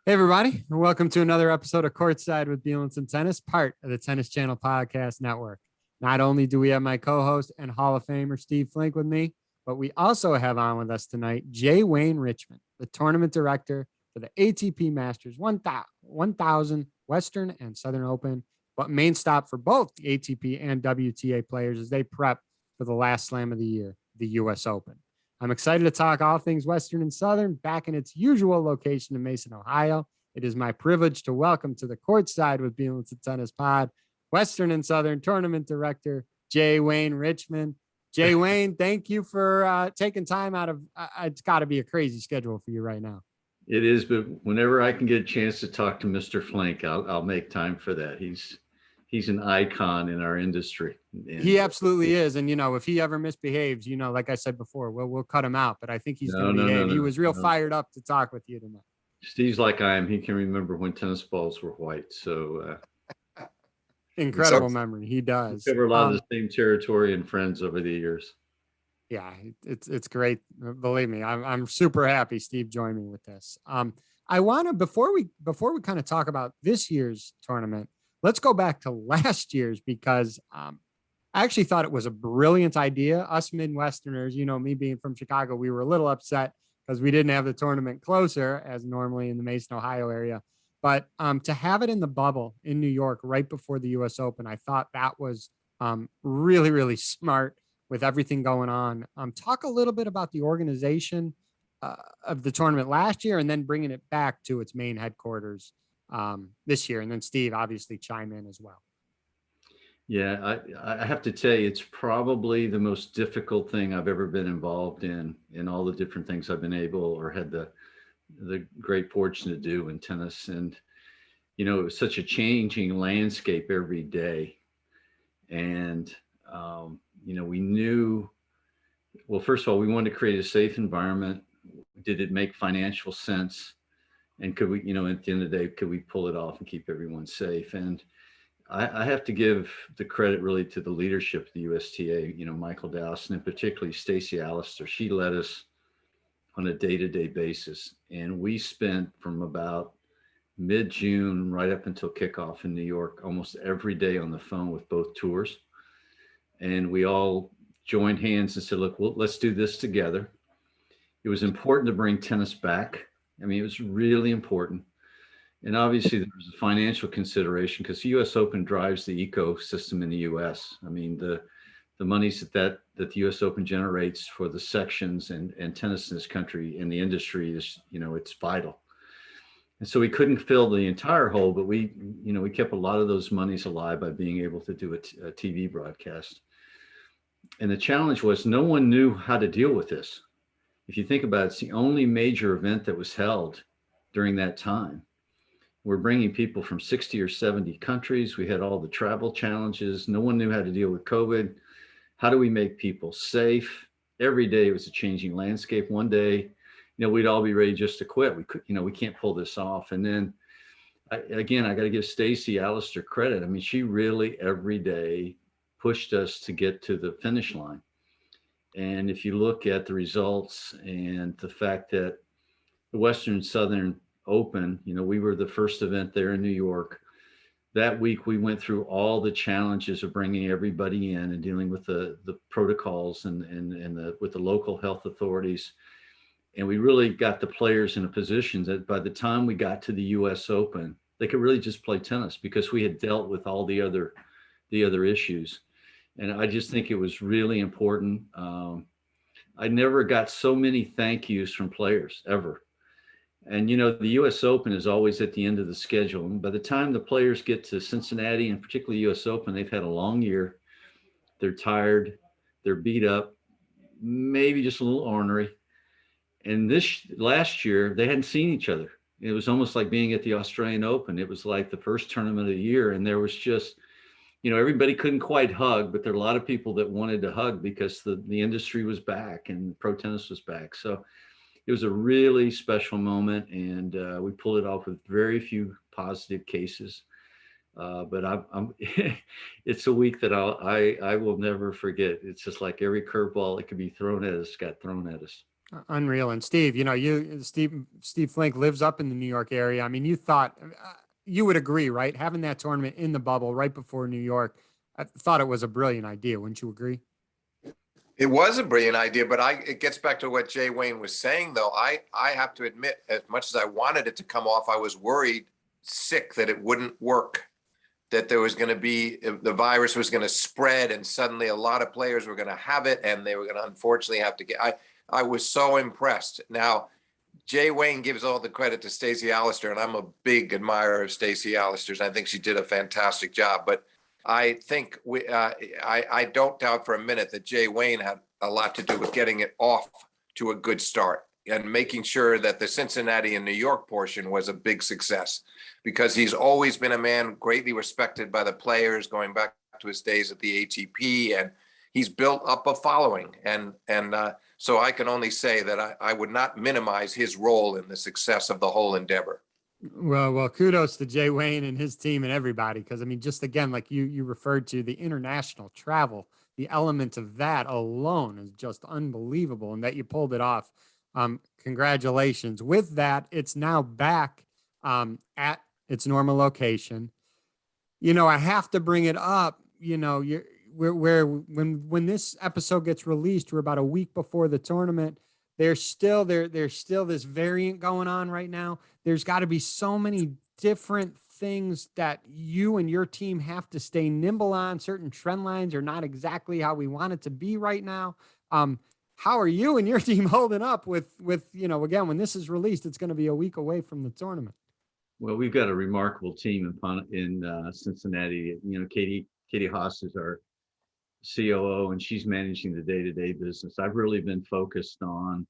Hey, everybody, and welcome to another episode of Courtside with Beilinson Tennis, part of the Tennis Channel Podcast Network. Not only do we have my co-host and Hall of Famer Steve Flink with me, but we also have on with us tonight Jay Wayne Richmond, the tournament director for the ATP Masters 1000 Western and Southern Open, but main stop for both the ATP and WTA players as they prep for the last slam of the year, the U.S. Open. I'm excited to talk all things Western and Southern back in its usual location in Mason, Ohio. It is my privilege to welcome to the Courtside with Beilinson Tennis Pod, Western and Southern Tournament Director, Jay Wayne Richmond. Jay Wayne, thank you for taking time out of, it's got to be a crazy schedule for you right now. It is, but whenever I can get a chance to talk to Mr. Flink, I'll make time for that. He's an icon in our industry. And he absolutely is. And, if he ever misbehaves, like I said before, we'll cut him out. But I think he's going to behave. He was real fired up to talk with you tonight. Steve's like I am. He can remember when tennis balls were white. So incredible memory. He does. We cover a lot of the same territory and friends over the years. Yeah, it's great. Believe me, I'm super happy Steve joined me with this. I want to before we kind of talk about this year's tournament, let's go back to last year's because I actually thought it was a brilliant idea. Us Midwesterners, me being from Chicago, we were a little upset because we didn't have the tournament closer as normally in the Mason, Ohio area. But to have it in the bubble in New York right before the U.S. Open, I thought that was really, really smart with everything going on. Talk a little bit about the organization of the tournament last year and then bringing it back to its main headquarters this year. And then Steve, obviously chime in as well. Yeah, I have to tell you, it's probably the most difficult thing I've ever been involved in all the different things I've been able or had the great fortune to do in tennis. And, it was such a changing landscape every day. And, we knew, well, first of all, we wanted to create a safe environment. Did it make financial sense? And could we, at the end of the day, could we pull it off and keep everyone safe? And I have to give the credit really to the leadership of the USTA, Michael Dowson, and particularly Stacey Allister. She led us on a day-to-day basis. And we spent from about mid-June right up until kickoff in New York, almost every day on the phone with both tours. And we all joined hands and said, look, let's do this together. It was important to bring tennis back. I mean, it was really important. And obviously there was a financial consideration because the U.S. Open drives the ecosystem in the U.S. I mean, the monies that the U.S. Open generates for the sections and tennis in this country and the industry is, it's vital. And so we couldn't fill the entire hole, but we kept a lot of those monies alive by being able to do a TV broadcast. And the challenge was no one knew how to deal with this. If you think about it, it's the only major event that was held during that time. We're bringing people from 60 or 70 countries. We had all the travel challenges. No one knew how to deal with COVID. How do we make people safe? Every day it was a changing landscape. One day, we'd all be ready just to quit. We could, we can't pull this off. And then I got to give Stacey Allister credit. I mean, she really every day pushed us to get to the finish line. And if you look at the results and the fact that the Western Southern Open, we were the first event there in New York. That week, we went through all the challenges of bringing everybody in and dealing with the protocols and with the local health authorities. And we really got the players in a position that by the time we got to the U.S. Open, they could really just play tennis because we had dealt with all the other issues. And I just think it was really important. I never got so many thank yous from players ever. And, the U.S. Open is always at the end of the schedule. And by the time the players get to Cincinnati and particularly U.S. Open, they've had a long year. They're tired. They're beat up, maybe just a little ornery. And this last year, they hadn't seen each other. It was almost like being at the Australian Open. It was like the first tournament of the year. And there was just, everybody couldn't quite hug, but there are a lot of people that wanted to hug because the industry was back and pro tennis was back. So it was a really special moment, and we pulled it off with very few positive cases. But it's a week that I will never forget. It's just like every curveball that could be thrown at us got thrown at us. Unreal. And Steve, Steve Flink lives up in the New York area. I mean, you thought you would agree, right? Having that tournament in the bubble right before New York, I thought it was a brilliant idea. Wouldn't you agree? It was a brilliant idea, but it gets back to what Jay Wayne was saying, though. I have to admit, as much as I wanted it to come off, I was worried sick that it wouldn't work, that there was going to be, the virus was going to spread and suddenly a lot of players were going to have it and they were going to unfortunately have to I was so impressed. Now, Jay Wayne gives all the credit to Stacey Allister, and I'm a big admirer of Stacey Allister's. I think she did a fantastic job, but I think I don't doubt for a minute that Jay Wayne had a lot to do with getting it off to a good start and making sure that the Cincinnati and New York portion was a big success, because he's always been a man greatly respected by the players going back to his days at the ATP, and he's built up a following. So I can only say that I would not minimize his role in the success of the whole endeavor. Well, kudos to Jay Wayne and his team and everybody. Cause I mean, just again, like you referred to, the international travel, the element of that alone is just unbelievable. And that you pulled it off. Congratulations. With that, it's now back at its normal location. I have to bring it up, when this episode gets released, we're about a week before the tournament. There's still this variant going on right now. There's got to be so many different things that you and your team have to stay nimble on. Certain trend lines are not exactly how we want it to be right now. How are you and your team holding up with again, when this is released, it's going to be a week away from the tournament. Well, we've got a remarkable team in Cincinnati. Katie Haas is our COO, and she's managing the day-to-day business. I've really been focused on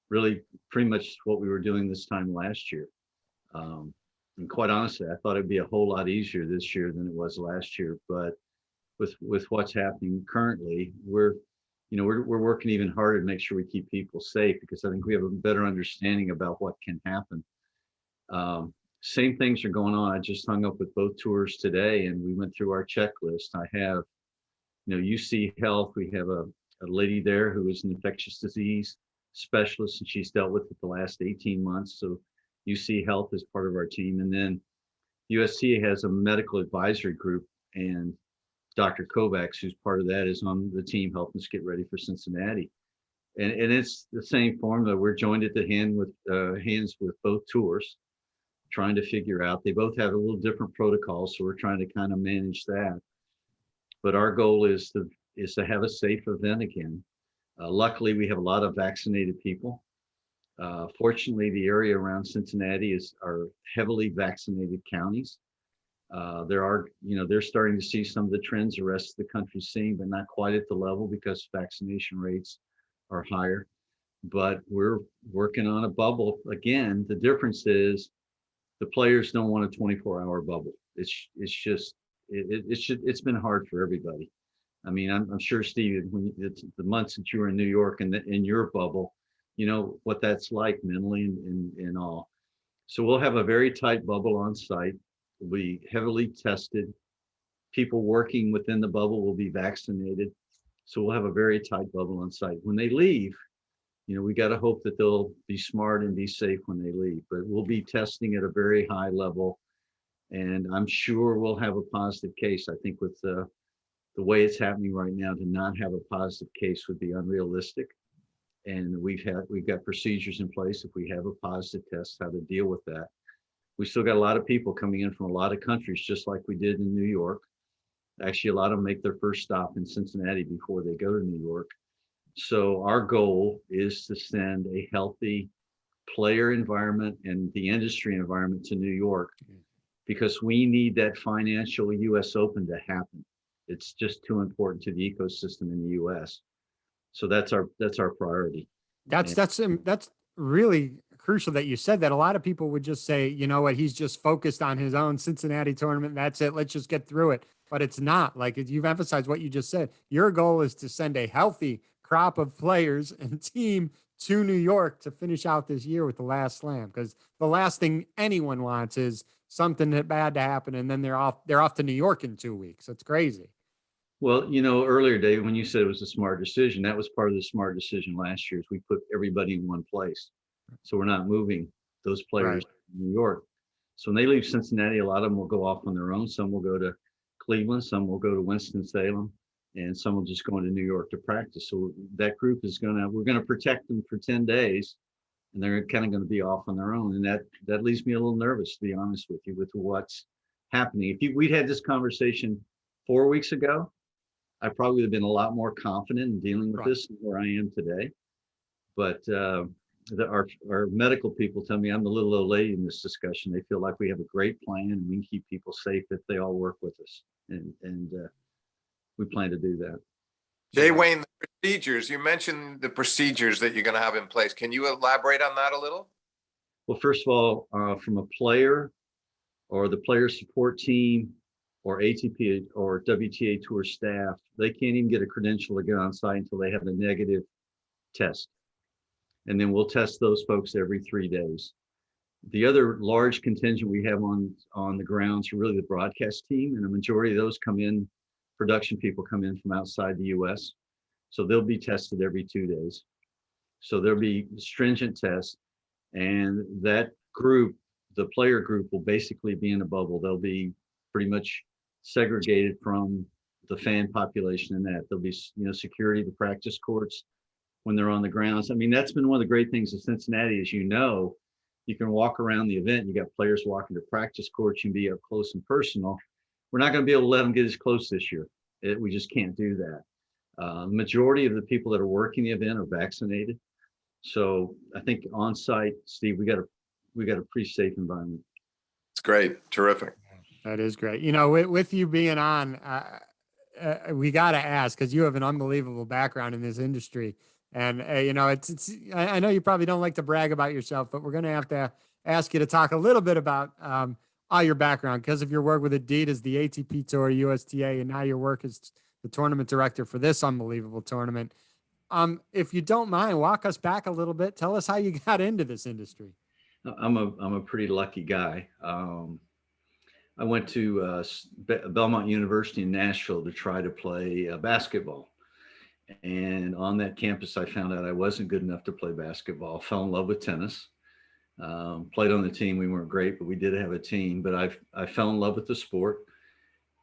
really pretty much what we were doing this time last year. And quite honestly, I thought it'd be a whole lot easier this year than it was last year. But with what's happening currently, we're working even harder to make sure we keep people safe, because I think we have a better understanding about what can happen. Same things are going on. I just hung up with both tours today, and we went through our checklist. I have, UC Health. We have a lady there who is an infectious disease specialist, and she's dealt with it the last 18 months. So UC Health is part of our team. And then USC has a medical advisory group, and Dr. Kovacs, who's part of that, is on the team helping us get ready for Cincinnati. And it's the same formula. We're joined at the hands with both tours, trying to figure out. They both have a little different protocols, so we're trying to kind of manage that. But our goal is to have a safe event again. Luckily, we have a lot of vaccinated people. Fortunately, the area around Cincinnati are heavily vaccinated counties. They're starting to see some of the trends the rest of the country's seeing, but not quite at the level because vaccination rates are higher. But we're working on a bubble again. The difference is the players don't want a 24-hour bubble. It's been hard for everybody. I mean, I'm sure, Steve, when it's the months that you were in New York and in your bubble, you know what that's like mentally and all. So we'll have a very tight bubble on site. We'll be heavily tested. People working within the bubble will be vaccinated. So we'll have a very tight bubble on site. When they leave, we got to hope that they'll be smart and be safe when they leave. But we'll be testing at a very high level. And I'm sure we'll have a positive case. I think with the way it's happening right now, to not have a positive case would be unrealistic. And we've got procedures in place if we have a positive test, how to deal with that. We still got a lot of people coming in from a lot of countries, just like we did in New York. Actually, a lot of them make their first stop in Cincinnati before they go to New York. So our goal is to send a healthy player environment and the industry environment to New York, because we need that financial US Open to happen. It's just too important to the ecosystem in the US. So that's our priority. That's really crucial that you said that. A lot of people would just say, you know what, he's just focused on his own Cincinnati tournament. That's it. Let's just get through it. But it's not. Like you've emphasized what you just said. Your goal is to send a healthy crop of players and team to New York to finish out this year with the last slam. Because the last thing anyone wants is something that bad to happen, and then they're off to New York in 2 weeks. It's crazy. Well, you know, earlier, Dave, when you said it was a smart decision, that was part of the smart decision last year is we put everybody in one place. So we're not moving those players Right. to New York. So when they leave Cincinnati, a lot of them will go off on their own. Some will go to Cleveland, some will go to Winston-Salem, and some will just go into New York to practice. So that group is we're gonna protect them for 10 days, and they're kind of going to be off on their own. And that leaves me a little nervous, to be honest with you, with what's happening. We'd had this conversation 4 weeks ago, I probably would have been a lot more confident in dealing with Right. this than where I am today. But our medical people tell me I'm the little old lady in this discussion. They feel like we have a great plan and we can keep people safe if they all work with us. And we plan to do that. Jay Wayne, the procedures, you mentioned the procedures that you're going to have in place. Can you elaborate on that a little? Well, first of all, from a player or the player support team or ATP or WTA tour staff, they can't even get a credential to get on site until they have a negative test. And then we'll test those folks every 3 days. The other large contingent we have on the grounds are really the broadcast team, and a majority of those production people come in from outside the US. So they'll be tested every 2 days. So there'll be stringent tests, and that group, the player group, will basically be in a bubble. They'll be pretty much segregated from the fan population in that. There'll be, security, the practice courts when they're on the grounds. I mean, that's been one of the great things of Cincinnati, as you know, you can walk around the event. You got players walking to practice courts. You can be up close and personal. We're not going to be able to let them get as close this year. We just can't do that. The majority of the people that are working the event are vaccinated. So I think on site, Steve, we got a pretty safe environment. It's great. Terrific. That is great. With you being on, we got to ask, because you have an unbelievable background in this industry. And, I know you probably don't like to brag about yourself, but we're going to have to ask you to talk a little bit about all your background because of your work with Adidas, the ATP Tour, USTA, and now your work as the tournament director for this unbelievable tournament. If you don't mind, walk us back a little bit. Tell us how you got into this industry. I'm a pretty lucky guy. I went to Belmont University in Nashville to try to play basketball. And on that campus, I found out I wasn't good enough to play basketball. Fell in love with tennis. Played on the team. We weren't great, but we did have a team. But I fell in love with the sport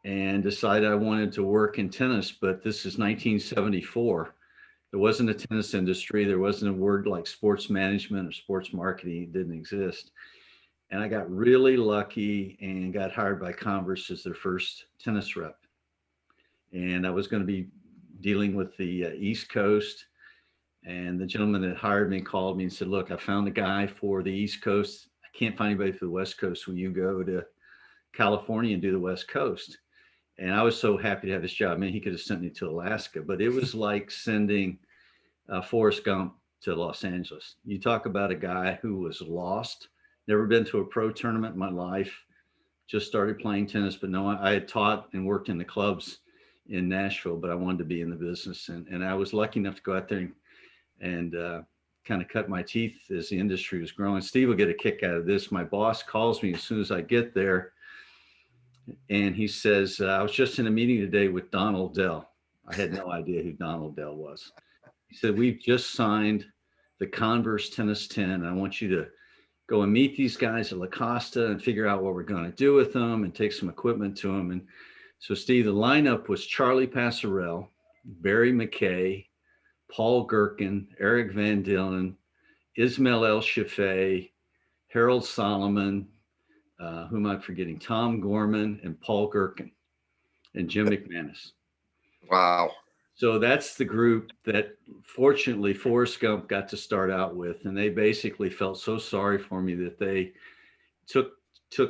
and decided I wanted to work in tennis. But this is 1974. There wasn't a tennis industry. There wasn't a word like sports management or sports marketing. It didn't exist. And I got really lucky and got hired by Converse as their first tennis rep. And I was going to be dealing with the East Coast. And the gentleman that hired me called me and said, look, I found a guy for the East Coast. I can't find anybody for the West Coast. Will you go to California and do the West Coast? And I was so happy to have this job. Man, he could have sent me to Alaska, but it was like sending Forrest Gump to Los Angeles. You talk about a guy who was lost, never been to a pro tournament in my life, just started playing tennis, but no, I had taught and worked in the clubs in Nashville, but I wanted to be in the business. And I was lucky enough to go out there and kind of cut my teeth as the industry was growing. Steve will get a kick out of this. My boss calls me as soon as I get there. And he says, I was just in a meeting today with Donald Dell. I had no idea who Donald Dell was. He said, we've just signed the Converse Tennis 10. I want you to go and meet these guys at La Costa and figure out what we're going to do with them and take some equipment to them. And so, Steve, the lineup was Charlie Passarell, Barry McKay, Paul Gherkin, Eric Van Dillen, Ismail El Shafei, Harold Solomon, who am I forgetting? Tom Gorman and Paul Gherkin and Jim McManus. Wow. So that's the group that fortunately Forrest Gump got to start out with. And they basically felt so sorry for me that they took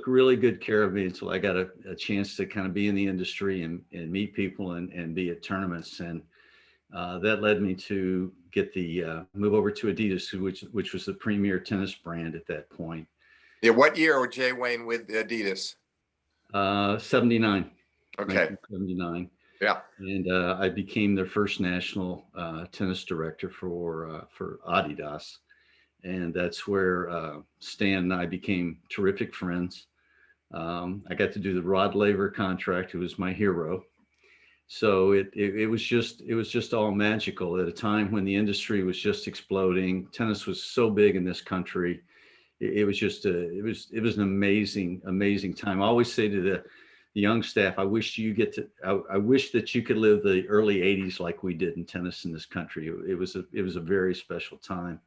really good care of me until I got a chance to kind of be in the industry and meet people and be at tournaments. And that led me to get the move over to Adidas, which was the premier tennis brand at that point. Yeah. What year was Jay Wayne with Adidas? 79. Okay. 79. Yeah. And I became their first national tennis director for Adidas. And that's where Stan and I became terrific friends. I got to do the Rod Laver contract, who was my hero. So it was just all magical at a time when the industry was just exploding. Tennis was so big in this country. It was just it was an amazing time. I always say to the young staff, I wish I wish that you could live the early 80s like we did in tennis in this country. It was a very special time.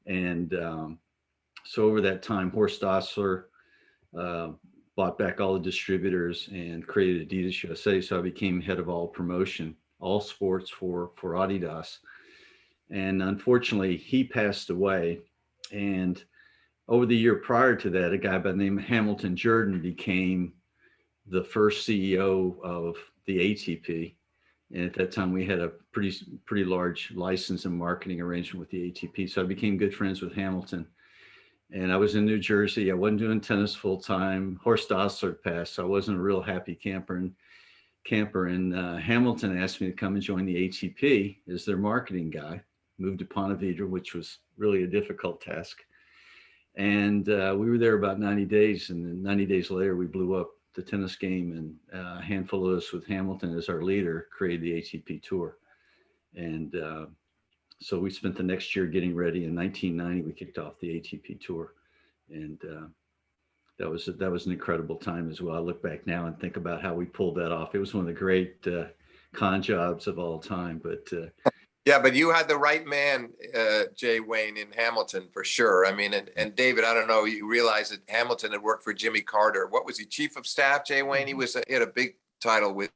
And so over that time, Horst Dassler bought back all the distributors and created Adidas USA. So I became head of all promotion, all sports for Adidas. And unfortunately, he passed away. And over the year prior to that, a guy by the name of Hamilton Jordan became the first CEO of the ATP. And at that time, we had a pretty large license and marketing arrangement with the ATP. So I became good friends with Hamilton. And I was in New Jersey. I wasn't doing tennis full time. Horst Dassler passed, so I wasn't a real happy camper. And Hamilton asked me to come and join the ATP as their marketing guy. Moved to Ponte Vedra, which was really a difficult task. And we were there about 90 days. And then 90 days later, we blew up the tennis game. And a handful of us with Hamilton as our leader created the ATP Tour. And so we spent the next year getting ready. In 1990, we kicked off the ATP Tour. And that was an incredible time as well. I look back now and think about how we pulled that off. It was one of the great con jobs of all time. But yeah, but you had the right man, Jay Wayne, in Hamilton for sure. I mean, and David, I don't know, you realize that Hamilton had worked for Jimmy Carter. What was he, chief of staff, Jay Wayne? He had a big title with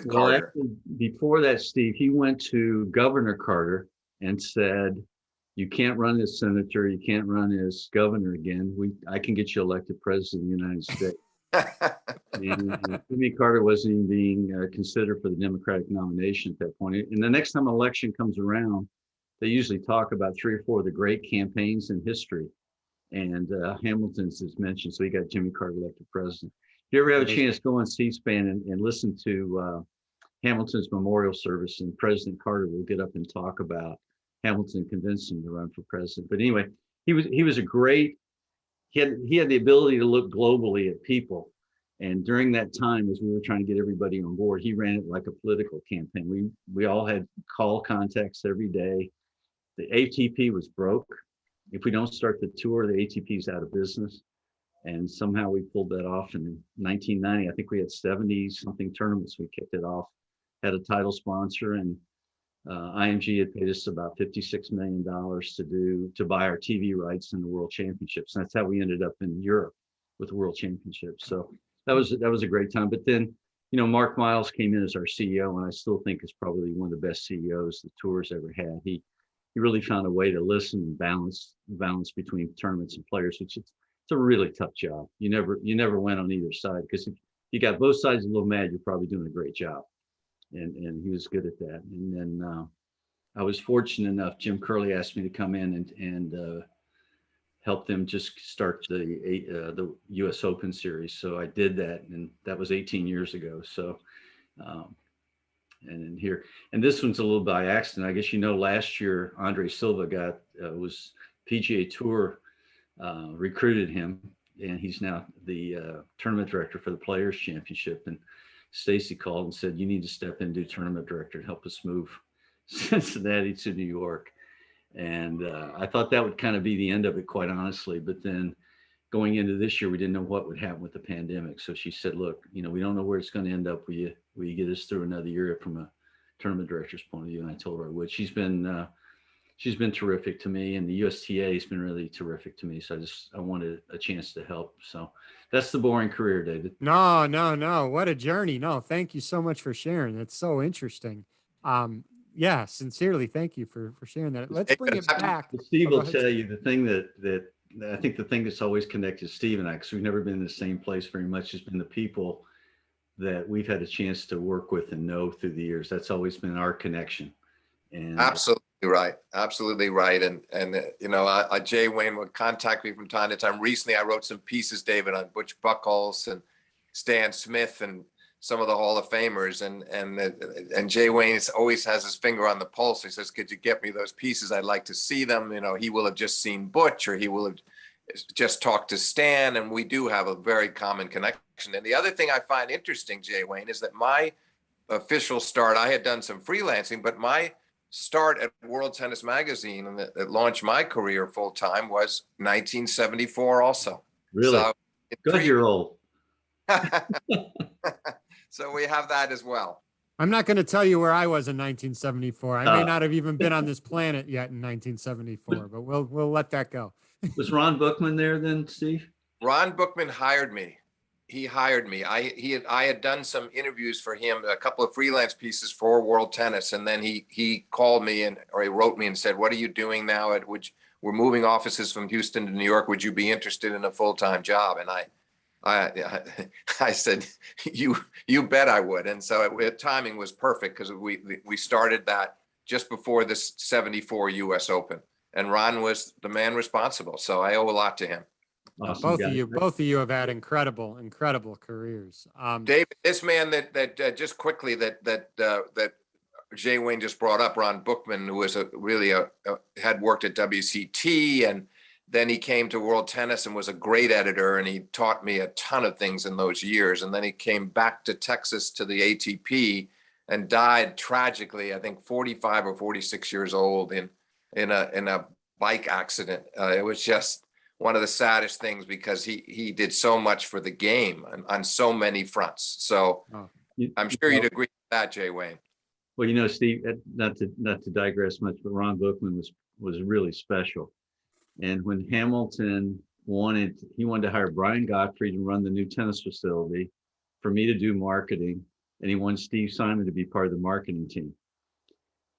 Carter. Actually, before that, Steve, he went to Governor Carter and said, "You can't run as senator, you can't run as governor again. I can get you elected president of the United States." And Jimmy Carter wasn't even being considered for the Democratic nomination at that point. And the next time an election comes around, they usually talk about 3 or 4 of the great campaigns in history. And Hamilton's is mentioned, so he got Jimmy Carter elected president. If you ever have a chance, go on C-SPAN and listen to Hamilton's memorial service, and President Carter will get up and talk about Hamilton convinced him to run for president. But anyway, he was a great. He had the ability to look globally at people, and during that time, as we were trying to get everybody on board, he ran it like a political campaign. We all had call contacts every day. The ATP was broke. If we don't start the tour, the ATP's out of business. And somehow we pulled that off. And in 1990, I think we had 70 something tournaments. We kicked it off, had a title sponsor, and IMG had paid us about $56 million to buy our TV rights in the World Championships. And that's how we ended up in Europe with the World Championships. So that was a great time. But then, Mark Miles came in as our CEO, and I still think is probably one of the best CEOs the tour's ever had. He really found a way to listen and balance between tournaments and players, which it's a really tough job. You never went on either side, because if you got both sides a little mad, you're probably doing a great job. And he was good at that. And then I was fortunate enough, Jim Curley asked me to come in and help them just start the US Open series. So I did that, and that was 18 years ago. So and in here, and this one's a little by accident. I guess last year Andre Silva was PGA Tour recruited him, and he's now the tournament director for the Players Championship. And Stacy called and said, "You need to step in and do tournament director and help us move Cincinnati to New York." And I thought that would kind of be the end of it, quite honestly. But then going into this year, we didn't know what would happen with the pandemic. So she said, "Look, we don't know where it's going to end up. Will you get us through another year from a tournament director's point of view?" And I told her I would. She's been terrific to me, and the USTA has been really terrific to me. So I wanted a chance to help. So that's the boring career, David. No. What a journey. No, thank you so much for sharing. It's so interesting. Yeah, sincerely, thank you for sharing that. Let's bring it back. Steve will tell you the thing that I think the thing that's always connected Steve and I, because we've never been in the same place very much, has been the people that we've had a chance to work with and know through the years. That's always been our connection. And Absolutely right. And Jay Wayne would contact me from time to time. Recently, I wrote some pieces, David, on Butch Buchholz and Stan Smith and some of the Hall of Famers. And Jay Wayne always has his finger on the pulse. He says, "Could you get me those pieces? I'd like to see them." He will have just seen Butch, or he will have just talked to Stan, and we do have a very common connection. And the other thing I find interesting, Jay Wayne, is that my official start, I had done some freelancing, but my start at World Tennis Magazine and that launched my career full time was 1974 also. Really? So Good, you're old. so we have that as well. I'm not going to tell you where I was in 1974. I may Uh, not have even been on this planet yet in 1974, but we'll let that go. Was Ron Bookman there then, Steve? Ron Bookman hired me. He hired me. I had done some interviews for him, a couple of freelance pieces for World Tennis, and then he called me or he wrote me and said, "What are you doing now? We're moving offices from Houston to New York. Would you be interested in a full-time job?" And I said, you bet I would. And so timing was perfect because we started that just before this 74 U.S. Open, and Ron was the man responsible. So I owe a lot to him. Awesome Both of you have had incredible careers. David, this man that just quickly that Jay Wayne just brought up, Ron Bookman, who was had worked at WCT, and then he came to World Tennis and was a great editor, and he taught me a ton of things in those years. And then he came back to Texas to the ATP and died tragically, I think 45 or 46 years old in a bike accident. It was just one of the saddest things because he did so much for the game on so many fronts. So I'm sure you'd agree with that, Jay Wayne. Well, Steve, not to digress much, but Ron Bookman was really special. And when Hamilton wanted to hire Brian Gottfried to run the new tennis facility, for me to do marketing, and he wanted Steve Simon to be part of the marketing team.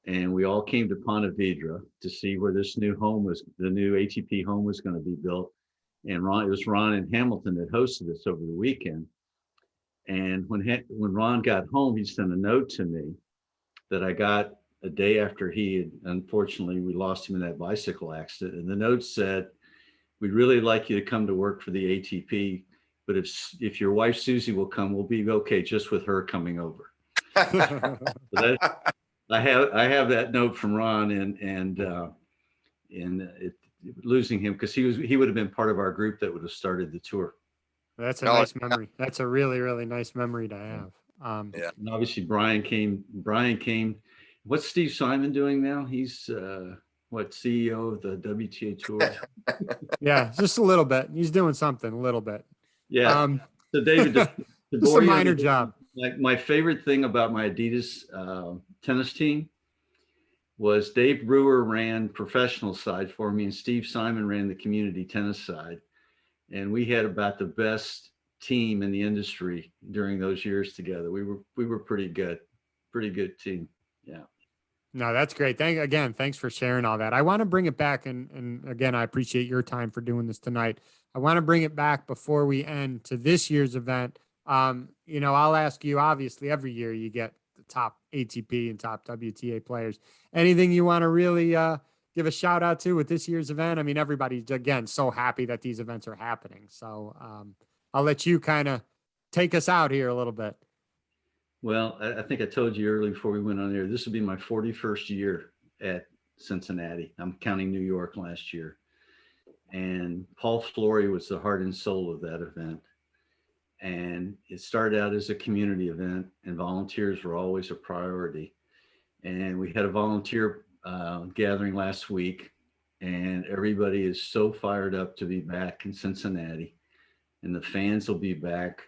And we all came to Ponte Vedra to see where this new the new ATP home was going to be built. And it was Ron and Hamilton that hosted us over the weekend. And when Ron got home, he sent a note to me that I got a day after unfortunately, we lost him in that bicycle accident. And the note said, "We'd really like you to come to work for the ATP, but if your wife Susie will come, we'll be okay just with her coming over." So I have that note from Ron, and losing him, because he would have been part of our group that would have started the tour. That's a nice memory. That's a really, really nice memory to have. Yeah. And obviously Brian came. What's Steve Simon doing now? He's CEO of the WTA tour. Yeah, just a little bit. He's doing something a little bit. Yeah. So David, just a minor job. My favorite thing about my Adidas tennis team was Dave Brewer ran professional side for me, and Steve Simon ran the community tennis side. And we had about the best team in the industry during those years together. We were pretty good team. Yeah. No, that's great. Thanks for sharing all that. I want to bring it back, and again, I appreciate your time for doing this tonight. I want to bring it back before we end to this year's event. I'll ask you, obviously every year you get the top ATP and top WTA players. Anything you want to really give a shout out to with this year's event? I mean, everybody's, again, so happy that these events are happening. So I'll let you kind of take us out here a little bit. Well, I think I told you earlier before we went on there, this will be my 41st year at Cincinnati. I'm counting New York last year. And Paul Flory was the heart and soul of that event. And it started out as a community event, and volunteers were always a priority. And we had a volunteer gathering last week, and everybody is so fired up to be back in Cincinnati, and the fans will be back.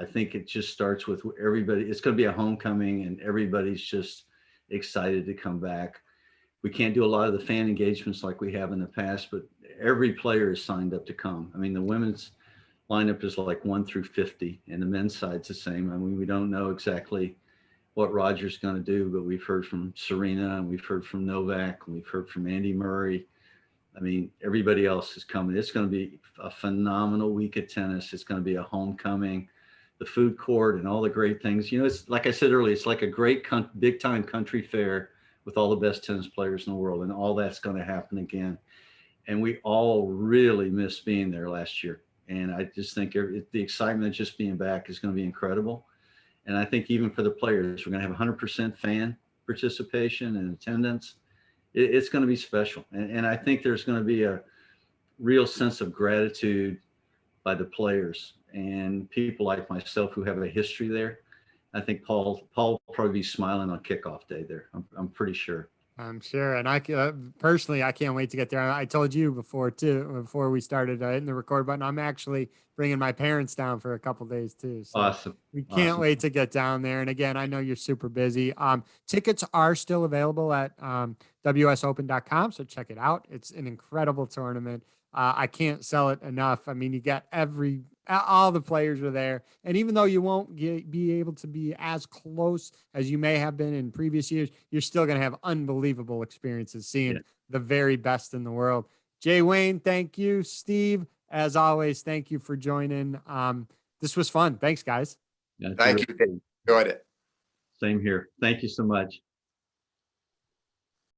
I think it just starts with everybody. It's going to be a homecoming, and everybody's just excited to come back. We can't do a lot of the fan engagements like we have in the past, but every player is signed up to come. I mean, the women's lineup is like 1 through 50, and the men's side's the same. I mean, we don't know exactly what Roger's going to do, but we've heard from Serena, and we've heard from Novak, and we've heard from Andy Murray. I mean, everybody else is coming. It's going to be a phenomenal week of tennis. It's going to be a homecoming, the food court, and all the great things. It's like I said earlier, it's like a great big time country fair with all the best tennis players in the world, and all that's going to happen again. And we all really missed being there last year. And I just think the excitement of just being back is going to be incredible. And I think even for the players, we're going to have 100% fan participation and attendance. It's going to be special. And I think there's going to be a real sense of gratitude by the players and people like myself who have a history there. I think Paul will probably be smiling on kickoff day there. I'm pretty sure. I'm sure. And personally, I can't wait to get there. I told you before we started hitting the record button, I'm actually bringing my parents down for a couple days too. So Awesome. we can't wait to get down there. And again, I know you're super busy. Tickets are still available at wsopen.com. So check it out. It's an incredible tournament. I can't sell it enough. I mean, you got all the players are there. And even though you won't be able to be as close as you may have been in previous years, you're still going to have unbelievable experiences seeing the very best in the world. Jay Wayne, thank you. Steve, as always, thank you for joining. This was fun. Thanks, guys. Thank you. Enjoyed it. Same here. Thank you so much.